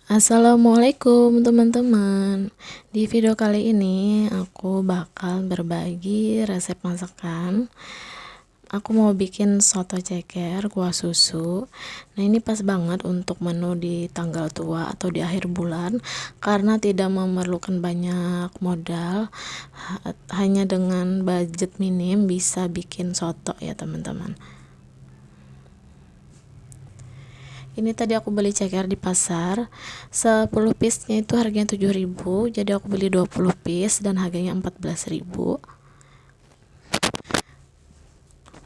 Assalamualaikum teman-teman. Di video kali ini aku bakal berbagi resep masakan. Aku mau bikin soto ceker kuah susu. Nah, ini pas banget untuk menu di tanggal tua atau di akhir bulan karena tidak memerlukan banyak modal. Hanya dengan budget minim bisa bikin soto ya teman-teman. Ini tadi aku beli ceker di pasar, 10 piece-nya itu harganya 7.000, jadi aku beli 20 piece dan harganya 14.000.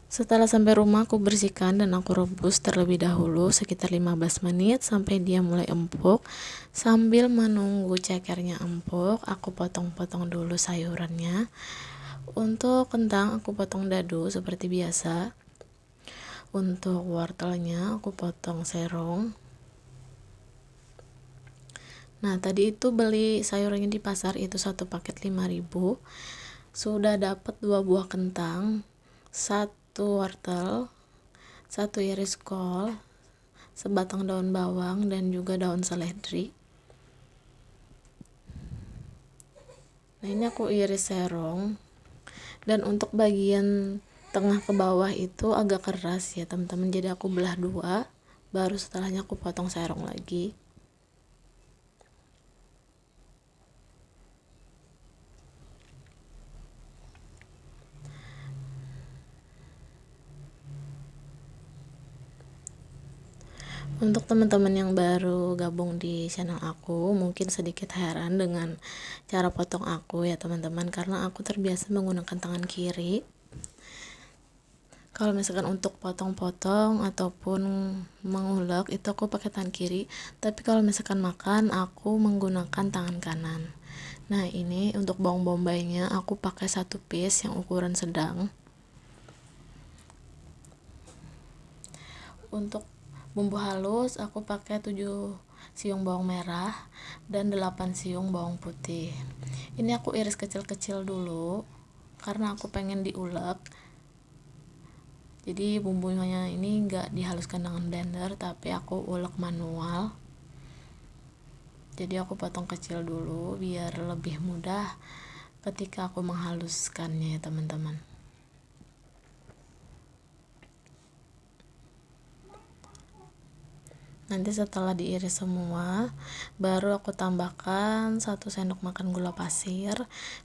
Setelah sampai rumah aku bersihkan dan aku rebus terlebih dahulu sekitar 15 menit sampai dia mulai empuk. Sambil menunggu cekernya empuk, aku potong-potong dulu sayurannya. Untuk kentang aku potong dadu seperti biasa. Untuk wortelnya aku potong serong. Nah, tadi itu beli sayurannya di pasar itu satu paket 5.000. Sudah dapat 2 buah kentang, 1 wortel, 1 iris kol, sebatang daun bawang dan juga daun seledri. Nah, ini aku iris serong. Dan untuk bagian tengah ke bawah itu agak keras ya teman-teman, jadi aku belah dua, baru setelahnya aku potong serong lagi. Untuk teman-teman yang baru gabung di channel aku, mungkin sedikit heran dengan cara potong aku ya teman-teman, karena aku terbiasa menggunakan tangan kiri. Kalau misalkan untuk potong-potong ataupun mengulek itu aku pakai tangan kiri, tapi kalau misalkan makan aku menggunakan tangan kanan. Nah, ini untuk bawang bombaynya aku pakai 1 piece yang ukuran sedang. Untuk bumbu halus aku pakai 7 siung bawang merah dan 8 siung bawang putih. Ini aku iris kecil-kecil dulu karena aku pengen diulek. Jadi bumbunya ini enggak dihaluskan dengan blender, tapi aku ulek manual. Jadi aku potong kecil dulu biar lebih mudah ketika aku menghaluskannya ya teman-teman. Nanti setelah diiris semua, baru aku tambahkan 1 sendok makan gula pasir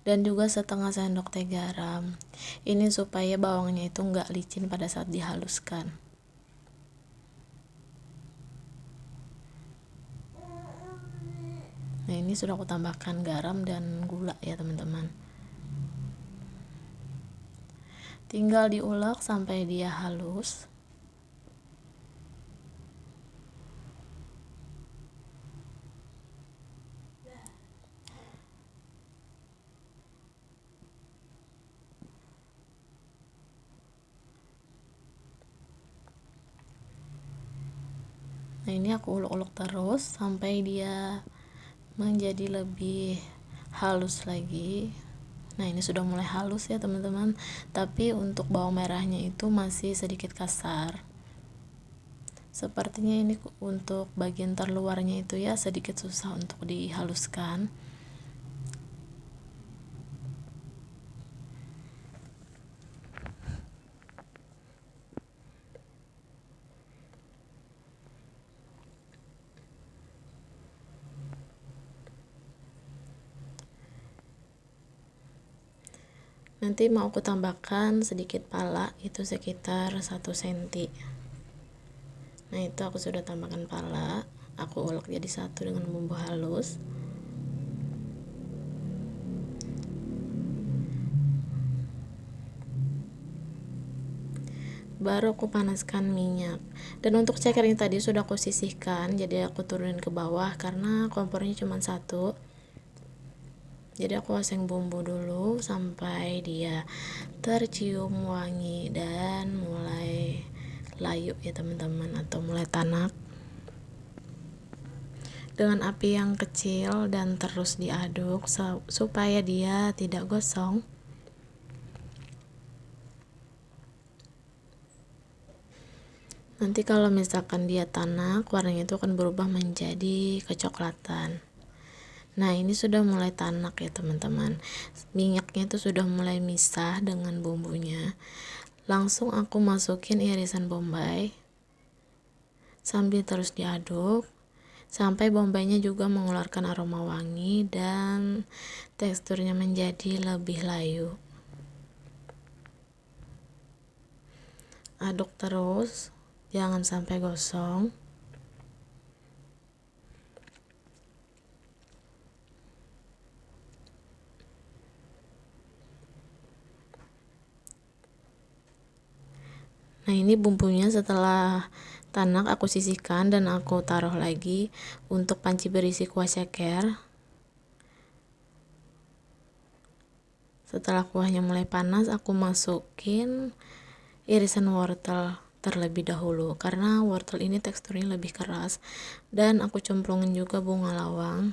dan juga setengah sendok teh garam. Ini supaya bawangnya itu enggak licin pada saat dihaluskan. Nah, ini sudah aku tambahkan garam dan gula ya teman-teman. Tinggal diulek sampai dia halus. Nah, ini aku ulek-ulek terus sampai dia menjadi lebih halus lagi. Nah, ini sudah mulai halus ya teman-teman, tapi untuk bawang merahnya itu masih sedikit kasar. Sepertinya ini untuk bagian terluarnya itu ya sedikit susah untuk dihaluskan. Nanti mau aku tambahkan sedikit pala, itu sekitar 1 cm. Nah, itu aku sudah tambahkan pala, aku ulek jadi satu dengan bumbu halus. Baru aku panaskan minyak. Dan untuk ceker ini tadi sudah aku sisihkan, jadi aku turunin ke bawah karena kompornya cuma 1. Jadi aku oseng bumbu dulu sampai dia tercium wangi dan mulai layu ya teman-teman, atau mulai tanak. Dengan api yang kecil dan terus diaduk supaya dia tidak gosong. Nanti kalau misalkan dia tanak, warnanya itu akan berubah menjadi kecoklatan. Nah, ini sudah mulai tanak ya teman-teman. Minyaknya itu sudah mulai misah dengan bumbunya. Langsung aku masukin irisan bombay sambil terus diaduk sampai bombaynya juga mengeluarkan aroma wangi dan teksturnya menjadi lebih layu. Aduk terus, jangan sampai gosong. Nah, ini bumbunya setelah tanak aku sisihkan dan aku taruh lagi untuk panci berisi kuah ceker. Setelah kuahnya mulai panas, aku masukin irisan wortel terlebih dahulu karena wortel ini teksturnya lebih keras, dan aku cemplungin juga bunga lawang.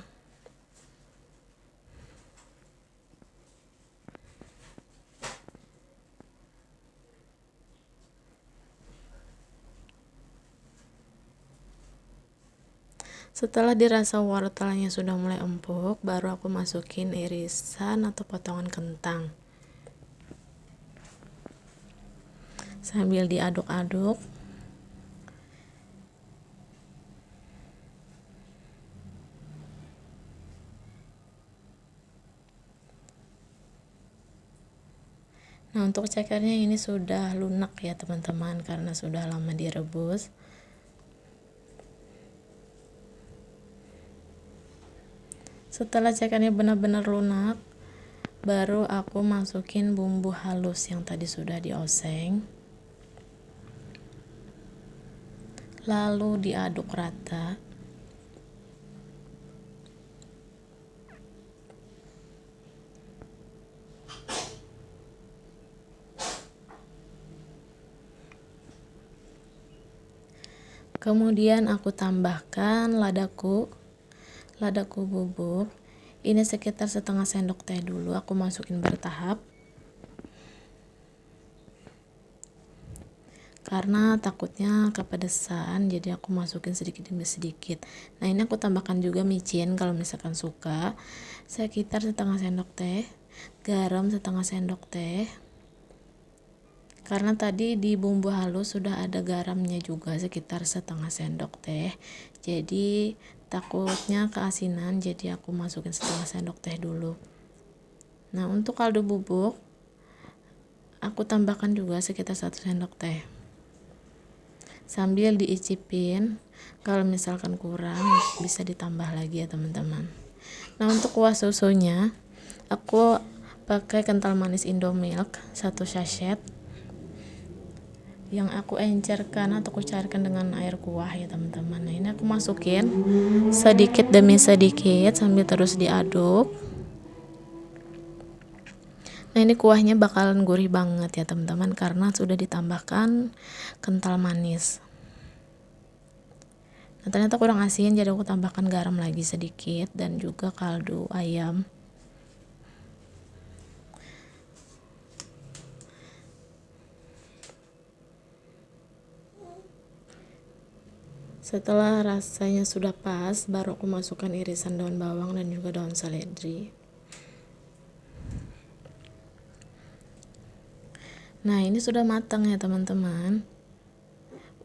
Setelah dirasa wortelnya sudah mulai empuk, baru aku masukin irisan atau potongan kentang. Sambil diaduk-aduk. Nah, untuk cekernya ini sudah lunak ya teman-teman karena sudah lama direbus. Setelah cekernya benar-benar lunak, baru aku masukin bumbu halus yang tadi sudah dioseng. Lalu diaduk rata. Kemudian aku tambahkan ladaku bubuk. Ini sekitar setengah sendok teh dulu, aku masukin bertahap. Karena takutnya kepedesan, jadi aku masukin sedikit demi sedikit. Nah, ini aku tambahkan juga micin kalau misalkan suka, sekitar setengah sendok teh, garam setengah sendok teh. Karena tadi di bumbu halus sudah ada garamnya juga sekitar setengah sendok teh, jadi takutnya keasinan, jadi aku masukin setengah sendok teh dulu. Nah, untuk kaldu bubuk aku tambahkan juga sekitar 1 sendok teh. Sambil diicipin, kalau misalkan kurang bisa ditambah lagi ya teman-teman. Nah, untuk kuah susunya aku pakai kental manis Indomilk 1 sachet yang aku encerkan atau aku cairkan dengan air kuah ya teman-teman. Nah, ini aku masukin sedikit demi sedikit sambil terus diaduk. Nah, ini kuahnya bakalan gurih banget ya teman-teman karena sudah ditambahkan kental manis. Nah, ternyata kurang asin, jadi aku tambahkan garam lagi sedikit dan juga kaldu ayam. Setelah rasanya sudah pas, baru aku masukkan irisan daun bawang dan juga daun seledri. Nah, ini sudah matang ya teman-teman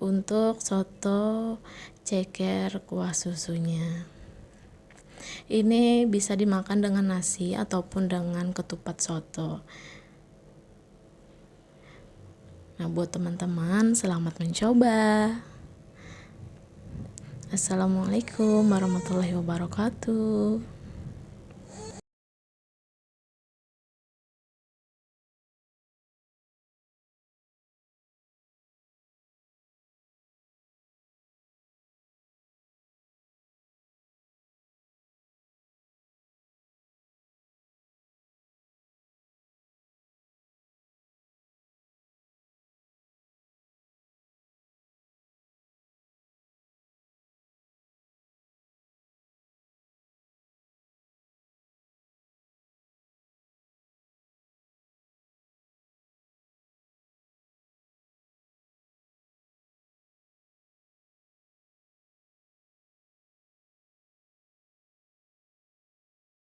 untuk soto ceker kuah susunya. Ini bisa dimakan dengan nasi ataupun dengan ketupat soto. Nah, buat teman-teman, selamat mencoba. Assalamualaikum warahmatullahi wabarakatuh.